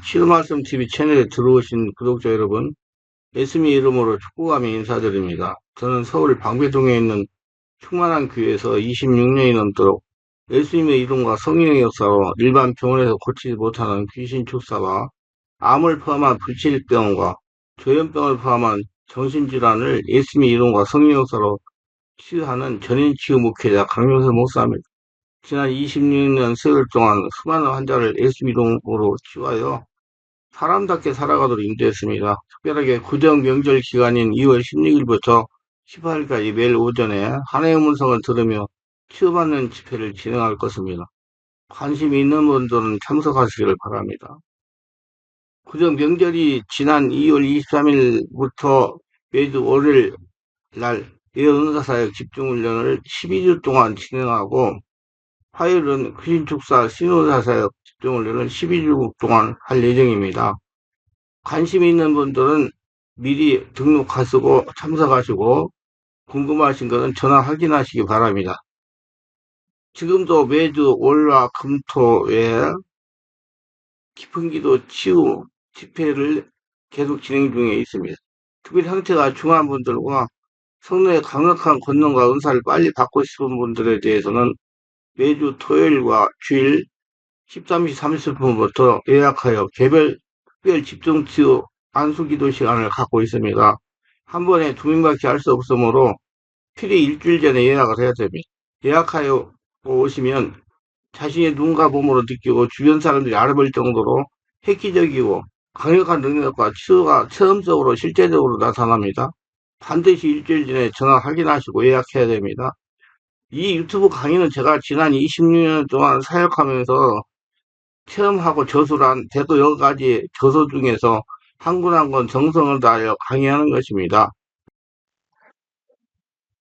치유 말씀 TV 채널에 들어오신 구독자 여러분, 예수님 이름으로 축복하며 인사드립니다. 저는 서울 방배동에 있는 충만한 교회에서 26년이 넘도록 예수님의 이름과 성령의 역사로 일반 병원에서 고치지 못하는 귀신 축사와 암을 포함한 불치병과 조현병을 포함한 정신질환을 예수님의 이름과 성령의 역사로 치유하는 전인치유 목회자 강용석 목사입니다. 지난 26년 세월 동안 수많은 환자를 예수님 이름으로 치유하여 사람답게 살아가도록 인도했습니다. 특별하게 구정 명절 기간인 2월 16일부터 18일까지 매일 오전에 하나님의 음성을 들으며 치유받는 집회를 진행할 것입니다. 관심이 있는 분들은 참석하시기를 바랍니다. 구정 명절이 지난 2월 23일부터 매주 월요일 날 예언사사역 집중훈련을 12주 동안 진행하고 화요일은 귀신축사 신호사사역 집중훈련을 12주 동안 할 예정입니다. 관심 있는 분들은 미리 등록하시고 참석하시고 궁금하신 것은 전화 확인하시기 바랍니다. 지금도 매주 월화 금토에 깊은 기도 치유 집회를 계속 진행 중에 있습니다. 특별히 형태가 중한 분들과 성령의 강력한 권능과 은사를 빨리 받고 싶은 분들에 대해서는 매주 토요일과 주일 13시 30분부터 예약하여 개별 특별 집중치유 안수기도 시간을 갖고 있습니다. 한 번에 2명밖에 할 수 없으므로 필히 일주일 전에 예약을 해야 됩니다. 예약하여 오시면 자신의 눈과 몸으로 느끼고 주변 사람들이 알아볼 정도로 획기적이고 강력한 능력과 치유가 체험적으로 실제적으로 나타납니다. 반드시 일주일 전에 전화 확인하시고 예약해야 됩니다. 이 유튜브 강의는 제가 지난 26년 동안 사역하면서 체험하고 저술한 대도 여러 가지 저서 중에서 한 권 한 권 정성을 다하여 강의하는 것입니다.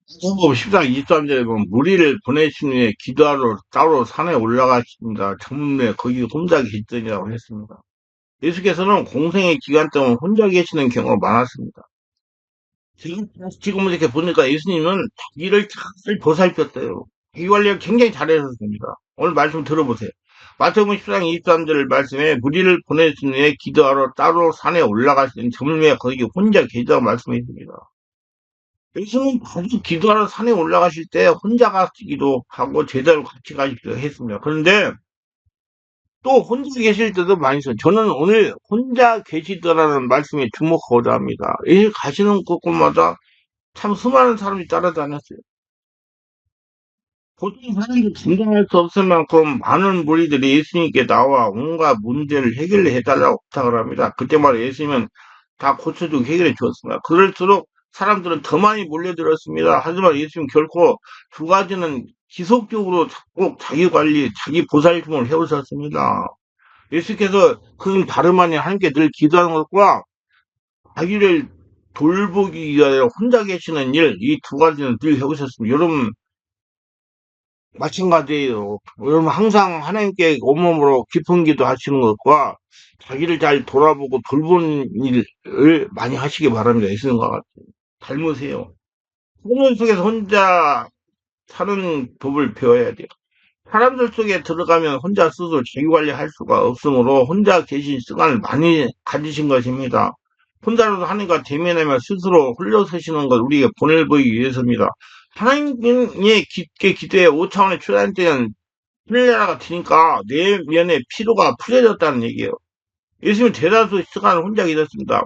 성법 10장 23절에 보면 무리를 보내신 후에 기도하러 따로 산에 올라가십니다. 전문에 거기 혼자 계시더니라고 했습니다. 예수께서는 공생의 기간 동안 혼자 계시는 경우가 많았습니다. 지금 이렇게 보니까 예수님은 자기를 잘 보살폈대요. 자기 관리를 굉장히 잘하셨습니다. 오늘 말씀 들어보세요. 마태복음 10장 23절 말씀에 무리를 보내신 후에 기도하러 따로 산에 올라가시는 전문에 거기 혼자 계시다고 말씀했습니다. 예수님 자주 기도하러 산에 올라가실 때 혼자 가시기도 하고 제자로 같이 가시기도 했습니다. 그런데 또 혼자 계실 때도 많이 있어요. 저는 오늘 혼자 계시더라는 말씀에 주목하고자 합니다. 예수 가시는 곳곳마다 참 수많은 사람이 따라다녔어요. 보통 사람들이 감당할 수 없을 만큼 많은 무리들이 예수님께 나와 온갖 문제를 해결해 해달라고 부탁을 합니다. 그때마다 예수님은 다 고쳐주고 해결해 주었습니다. 그럴수록 사람들은 더 많이 몰려들었습니다. 하지만 예수님 결코 두 가지는 지속적으로 꼭 자기 관리, 자기 보살핌을 해오셨습니다. 예수께서 그건 다름 아닌 하나님께 늘 기도하는 것과 자기를 돌보기 위하여 혼자 계시는 일, 이 두 가지는 늘 해오셨습니다. 여러분, 마찬가지예요. 여러분 항상 하나님께 온몸으로 깊은 기도 하시는 것과 자기를 잘 돌아보고 돌보는 일을 많이 하시기 바랍니다. 예수님과 같이. 닮으세요. 생활 속에서 혼자 사는 법을 배워야 돼요. 사람들 속에 들어가면 혼자 스스로 자기 관리할 수가 없으므로 혼자 계신 시간을 많이 가지신 것입니다. 혼자라도 하나님과 대면하며 스스로 홀려서시는 것 우리에게 본을 보이기 위해서입니다. 하나님의 깊게 기도에 5차원의 초단 때는 하늘나라가 트니까 내면의 피로가 풀려졌다는 얘기예요. 예수님은 대다수 시간을 혼자 계셨습니다.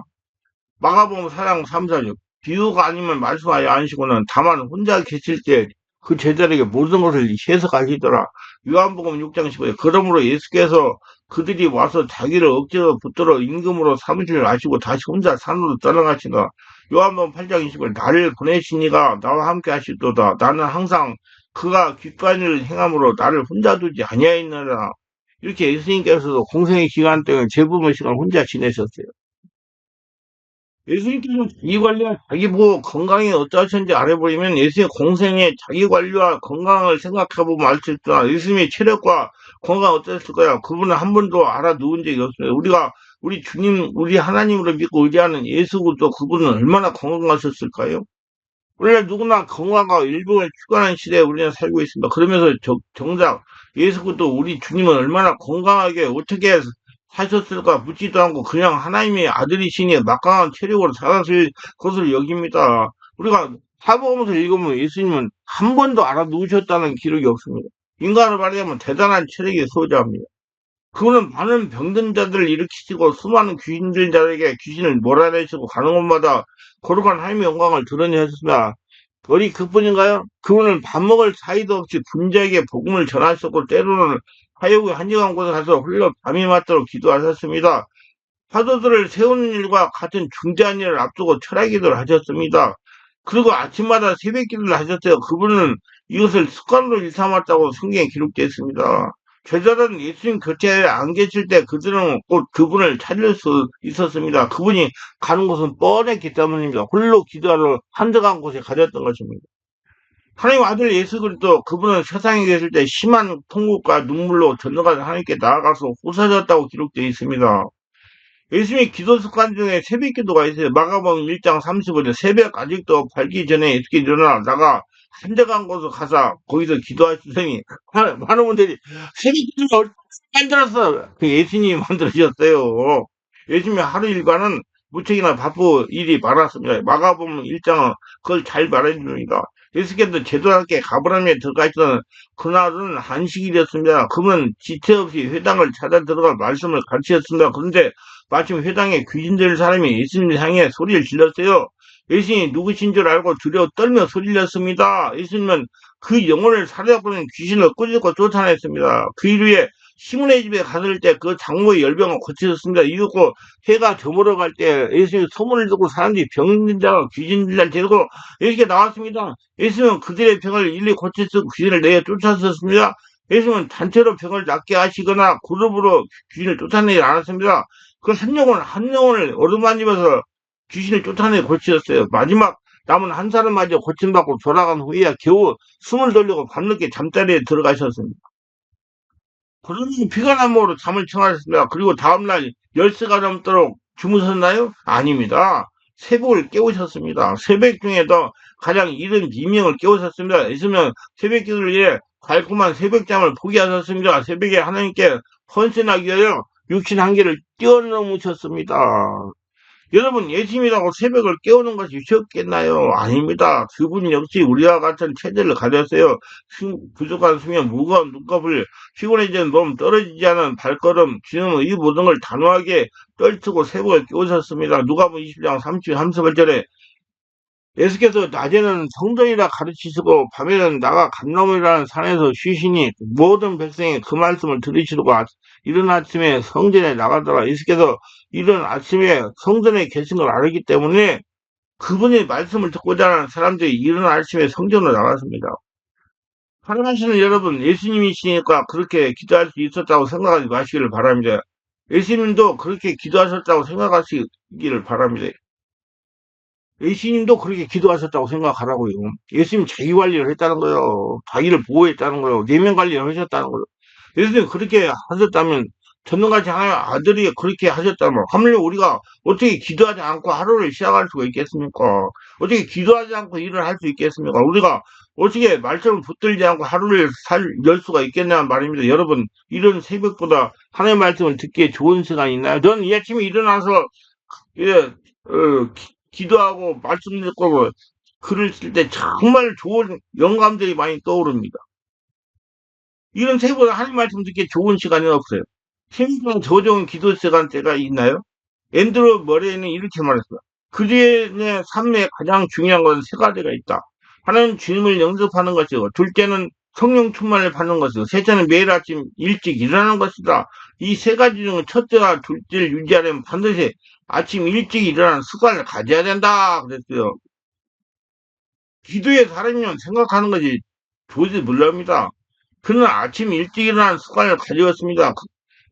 마가복음 4장 3, 4, 6 비유가 아니면 말씀하지 않으시고는 다만 혼자 계실 때 그 제자에게 모든 것을 해석하시더라. 요한복음 6장 15절 그러므로 예수께서 그들이 와서 자기를 억지로 붙들어 임금으로 사무실을 하시고 다시 혼자 산으로 떠나가시다. 요한복음 8장 20절 나를 보내시니가 나와 함께 하시도다. 나는 항상 그가 기뻐하는 일을 행함으로 나를 혼자 두지 아니하였느니라. 이렇게 예수님께서도 공생의 기간 동안 대부분 시간 혼자 지내셨어요. 예수님께서 자기 관리와 자기 보호 건강이 어떠하셨는지 알아보려면 예수님의 공생의 자기 관리와 건강을 생각해보면 알 수 있다. 예수님의 체력과 건강 어땠을 거야. 그분은 한 번도 알아 누운 적이 없어요. 우리가 우리 주님, 우리 하나님으로 믿고 의지하는 예수도 그분은 얼마나 건강하셨을까요? 원래 누구나 건강과 일부를 추구하는 시대에 우리는 살고 있습니다. 그러면서 정작 예수 그리스도 우리 주님은 얼마나 건강하게 어떻게 하셨을까 묻지도 않고 그냥 하나님의 아들이시니 막강한 체력으로 살아실 것을 여깁니다. 우리가 사복음서 읽으면 예수님은 한 번도 알아누우셨다는 기록이 없습니다. 인간을 말하자면 대단한 체력의 소유자입니다. 그분은 많은 병든 자들을 일으키시고 수많은 귀신들 자에게 귀신을 몰아내시고 가는 곳마다 거룩한 하나님의 영광을 드러내셨습니다. 어리 그뿐인가요? 그분은 밥 먹을 사이도 없이 분자에게 복음을 전하셨고 때로는 하여구의 한적한 곳에 가서 홀로 밤이 맞도록 기도하셨습니다. 사도들을 세우는 일과 같은 중대한 일을 앞두고 철학 기도를 하셨습니다. 그리고 아침마다 새벽 기도를 하셨어요. 그분은 이것을 습관으로 일삼았다고 성경에 기록되어 있습니다. 제자들은 예수님 곁에 안 계실 때 그들은 곧 그분을 찾을 수 있었습니다. 그분이 가는 곳은 뻔했기 때문입니다. 홀로 기도하러 한적한 곳에 가졌던 것입니다. 하나님 아들 예수 그리스도 그분은 세상에 계실 때 심한 통곡과 눈물로 전능하신 하나님께 나아가서 호사졌다고 기록되어 있습니다. 예수님의 기도 습관 중에 새벽 기도가 있어요. 마가복음 1장 35절 새벽 아직도 밝기 전에 이렇게 일어나 나가 한적한 곳으로 가서 거기서 기도하시더니 많은 분들이 새벽 기도를 만들었어. 그 예수님이 만들으셨어요. 예수님의 하루 일과는 무척이나 바쁘 일이 많았습니다. 마가복음 1장은 그걸 잘 말해줍니다. 예수께서 제도학교 가브라움에 들어가 있던 그날은 한식일이었습니다. 그분은 지체 없이 회당을 찾아 들어가 말씀을 가르치셨습니다. 그런데 마침 회당에 귀신들 사람이 예수님을 향해 소리를 질렀어요. 예수님이 누구신 줄 알고 두려워 떨며 소리를 냈습니다. 예수님은 그 영혼을 사로잡고는 귀신을 꾸짖고 쫓아냈습니다. 그 이후에 시몬의 집에 갔을 때 그 장모의 열병을 고치셨습니다. 이윽고 해가 저물어 갈 때 예수님이 소문을 듣고 사람들이 병든 자가 귀신들을 데리고 예수님께 나왔습니다. 예수님은 그들의 병을 일일이 고치시고 귀신을 내어 쫓아섰습니다. 예수님은 단체로 병을 낫게 하시거나 그룹으로 귀신을 쫓아내지 않았습니다. 그 한 영혼을 어루만지면서 귀신을 쫓아내 고치셨어요. 마지막 남은 한 사람마저 고침받고 돌아간 후에야 겨우 숨을 돌리고 밤늦게 잠자리에 들어가셨습니다. 그러니 피가 난 몸으로 잠을 청하셨습니다. 그리고 다음날 10시가 넘도록 주무셨나요? 아닙니다. 새벽을 깨우셨습니다. 새벽 중에도 가장 이른 비명을 깨우셨습니다. 있으면 새벽 기도를 위해 달콤한 새벽잠을 포기하셨습니다. 새벽에 하나님께 헌신하기 위하여 육신 한계를 뛰어넘으셨습니다. 여러분, 예수님이라고 새벽을 깨우는 것이 쉬웠겠나요? 아닙니다. 그분 역시 우리와 같은 체질을 가졌어요. 부족한 수면, 무거운 눈꺼풀, 피곤해지는 몸, 떨어지지 않은 발걸음, 지금은 이 모든 걸 단호하게 떨치고 새벽을 깨우셨습니다. 누가복음 20장 33절에 예수께서 낮에는 성전이라 가르치시고 밤에는 나가 감람이라는 산에서 쉬시니 모든 백성이 그 말씀을 들으시고 이른 아침에 성전에 나가다가 예수께서 이른 아침에 성전에 계신 걸 알기 때문에 그분의 말씀을 듣고자 하는 사람들이 이른 아침에 성전으로 나갔습니다. 사랑하시는 여러분, 예수님이시니까 그렇게 기도할 수 있었다고 생각하지 마시기를 바랍니다. 예수님도 그렇게 기도하셨다고 생각하시기를 바랍니다. 예수님도 그렇게 기도하셨다고 생각하라고요. 예수님 자기 관리를 했다는 거예요. 자기를 보호했다는 거예요. 내면 관리를 하셨다는 거예요. 예수님 그렇게 하셨다면 전능하신 하나님 아들이 그렇게 하셨다면 하물며 우리가 어떻게 기도하지 않고 하루를 시작할 수가 있겠습니까? 어떻게 기도하지 않고 일을 할 수 있겠습니까? 우리가 어떻게 말씀을 붙들지 않고 하루를 열 수가 있겠냐는 말입니다. 여러분, 이런 새벽보다 하나님의 말씀을 듣기에 좋은 시간이 있나요? 저는 이 아침에 일어나서 예, 기도하고 말씀 듣고 글을 쓸 때 정말 좋은 영감들이 많이 떠오릅니다. 이런 새벽에 하나님 말씀 듣기 좋은 시간이 없어요. 생명 저종 기도 시간 때가 있나요? 앤드루 머레이는 이렇게 말했어요. 그들의 삶에 가장 중요한 것은 세 가지가 있다. 하나는 주님을 영접하는 것이고, 둘째는 성령 충만을 받는 것이고, 셋째는 매일 아침 일찍 일어나는 것이다. 이 세 가지 중 첫째와 둘째를 유지하려면 반드시 아침 일찍 일어나는 습관을 가져야 된다. 그랬어요. 기도의 사람이면 생각하는 것이 도저히 몰랍니다. 그는 아침 일찍 일어나는 습관을 가지었습니다.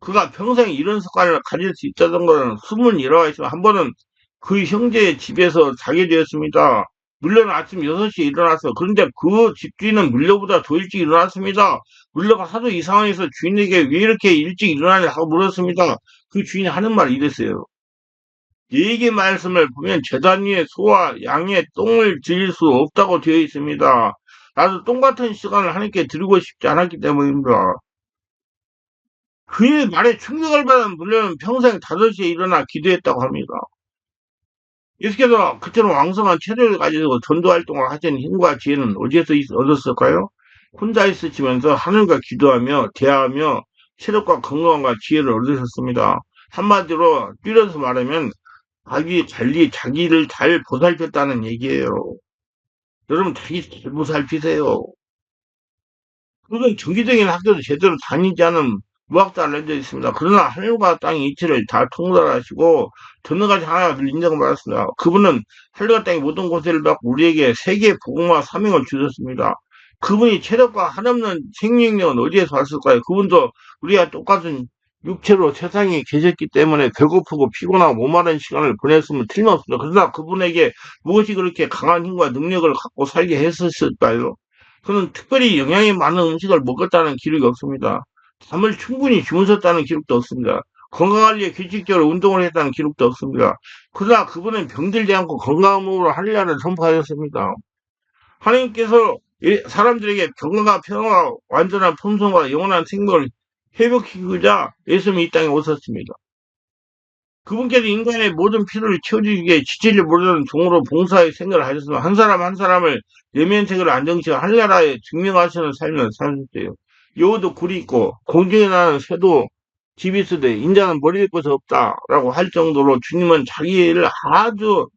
그가 평생 이런 습관을 가질 수 있다던 것은 숨은 일화가 있지만 한 번은 그 형제의 집에서 자게 되었습니다. 물론 아침 6시에 일어났어. 그런데 그 집주인은 물려보다 더 일찍 일어났습니다. 물려가 하도 이상해서 주인에게 왜 이렇게 일찍 일어나냐 하고 물었습니다. 그 주인이 하는 말이 이랬어요. 예기 말씀을 보면 제단 위에 소와 양의 똥을 드릴 수 없다고 되어 있습니다. 나도 똥 같은 시간을 하나님께 드리고 싶지 않았기 때문입니다. 그의 말에 충격을 받은 물려는 평생 5시에 일어나 기도했다고 합니다. 예수께서 그처럼 왕성한 체력을 가지고 전도 활동을 하신 힘과 지혜는 어디에서 얻었을까요? 혼자 있으시면서 하늘과 기도하며 대화하며 체력과 건강과 지혜를 얻으셨습니다. 한마디로 줄여서 말하면 자기 관리, 자기를 잘 보살폈다는 얘기예요. 여러분 자기 잘 보살피세요. 그건 정기적인 학교도 제대로 다니지 않은 무학자 알려져 있습니다. 그러나 하늘과 땅의 이치를 다 통달하시고 전능가지 하나님을 인정을 받았습니다. 그분은 하늘과 땅의 모든 권세를 받고 우리에게 세계의 복음과 사명을 주셨습니다. 그분이 체력과 한없는 생명력은 어디에서 왔을까요? 그분도 우리가 똑같은 육체로 세상에 계셨기 때문에 배고프고 피곤하고 목마른 시간을 보냈으면 틀림없습니다. 그러나 그분에게 무엇이 그렇게 강한 힘과 능력을 갖고 살게 했었을까요? 그는 특별히 영양이 많은 음식을 먹었다는 기록이 없습니다. 잠을 충분히 주무셨다는 기록도 없습니다. 건강관리에 규칙적으로 운동을 했다는 기록도 없습니다. 그러나 그분은 병들지 않고 건강한 몸으로 하늘나라를 선포하였습니다. 하나님께서 사람들에게 건강과 평화와 완전한 풍성과 영원한 생명을 회복시키고자 예수님이 이 땅에 오셨습니다. 그분께서 인간의 모든 필요를 채워주기 위해 지체를 모르는 종으로 봉사의 생각을 하셨으면 한 사람 한 사람을 내면책으로 안정시켜 한나라에 증명하시는 삶을 사셨어요. 여우도 굴이 있고 공중에 나는 새도 집이 있으되 인자는 머리 될 곳이 없다라고 할 정도로 주님은 자기 일을 아주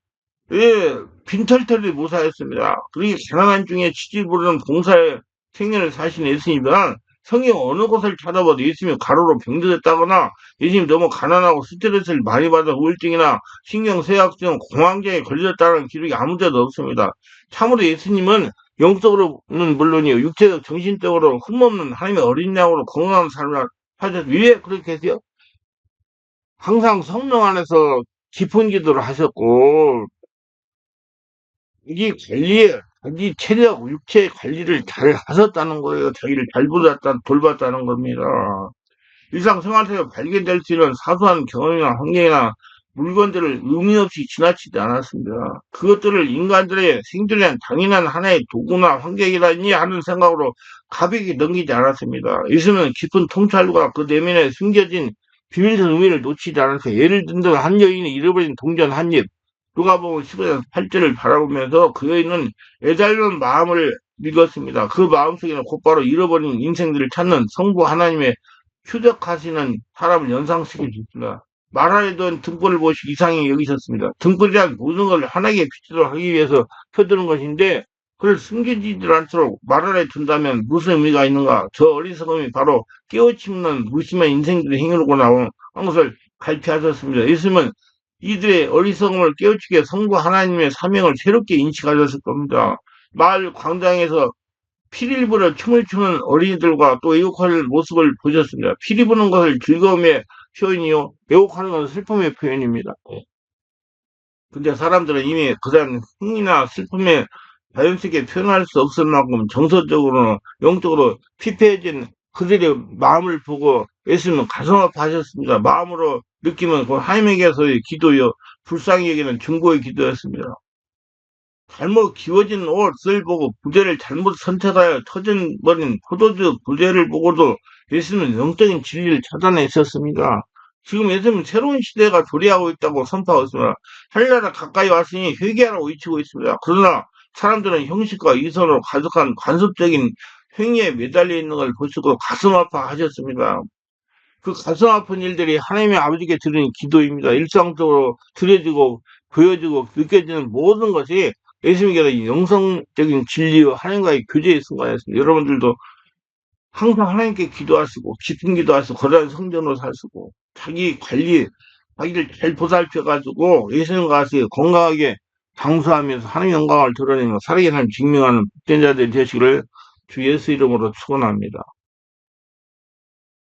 빈털터리 모사했습니다. 그렇게 가난한 중에 지질 모르는 봉사의 생년을 사신 예수님은 성경 어느 곳을 찾아봐도 예수님이 가로로 병들었다거나 예수님이 너무 가난하고 스트레스를 많이 받아 우울증이나 신경쇠약증, 공황장애에 걸렸다는 기록이 아무 데도 없습니다. 참으로 예수님은 영적으로는 물론이요, 육체적, 정신적으로 흠없는 하나님의 어린 양으로 건강한 삶을 하셨어요. 왜 그렇게 했어요? 항상 성령 안에서 깊은 기도를 하셨고, 이 관리에 자기 체력, 육체 관리를 잘 하셨다는 거예요. 자기를 잘 돌봤다는 겁니다. 일상생활에서 발견될 수 있는 사소한 경험이나 환경이나 물건들을 의미 없이 지나치지 않았습니다. 그것들을 인간들의 생존에 대한 당연한 하나의 도구나 환경이라니 하는 생각으로 가볍게 넘기지 않았습니다. 예수는 깊은 통찰과 그 내면에 숨겨진 비밀스러운 의미를 놓치지 않았어요. 예를 들면 한 여인이 잃어버린 동전 한 입, 누가복음 15장 8절을 바라보면서 그 여인은 애달는 마음을 읽었습니다. 그 마음속에는 곧바로 잃어버린 인생들을 찾는 성부 하나님의 휴덕하시는 사람을 연상시켜 줍니다. 말하려던 등불을 보시고 이상히 여기셨습니다. 등불이란 모든 걸 하나님께 비추도록 하기 위해서 펴두는 것인데 그걸 숨기지들 않도록 말 아래 둔다면 무슨 의미가 있는가? 저 어리석음이 바로 깨우치는 무심한 인생들의 행위로 나온 것을 갈피하셨습니다. 예수님은 이들의 어리석음을 깨우치기 위해 성부 하나님의 사명을 새롭게 인식하셨을 겁니다. 마을 광장에서 피리 부려 춤을 추는 어린이들과 또 애국하는 모습을 보셨습니다. 피리 부는 것을 즐거움의 표현이요, 애국하는 것은 슬픔의 표현입니다. 근데 사람들은 이미 그런 흥이나 슬픔에 자연스럽게 표현할 수 없을 만큼 정서적으로나 영적으로 피폐해진 그들의 마음을 보고 예수님은 가슴 아파하셨습니다. 마음으로 느끼면 그 하나님에게서의 기도요, 불쌍히 여기는 중보의 기도였습니다. 잘못 기워진 옷을 보고 부제를 잘못 선택하여 터져버린 포도주 부제를 보고도 예수님은 영적인 진리를 찾아내 있었습니다. 지금 예수님은 새로운 시대가 도래하고 있다고 선포하고 있습니다. 하늘나라 가까이 왔으니 회개하라고 외치고 있습니다. 그러나 사람들은 형식과 이성으로 가득한 관습적인 행위에 매달려 있는 걸 보시고 가슴 아파하셨습니다. 그 가슴 아픈 일들이 하나님의 아버지께 드리는 기도입니다. 일상적으로 드려지고 보여지고 느껴지는 모든 것이 예수님께서 영성적인 진리와 하나님과의 교제의 순간이었습니다. 여러분들도 항상 하나님께 기도하시고 깊은 기도하시고 거대한 성전으로 사시고 자기 관리, 자기를 잘 보살펴가지고 예수님과 같이 건강하게 장수하면서 하나님의 영광을 드러내며 살아계신 하나님 증명하는 복된 자들이 되시기를 주 예수 이름으로 축원합니다.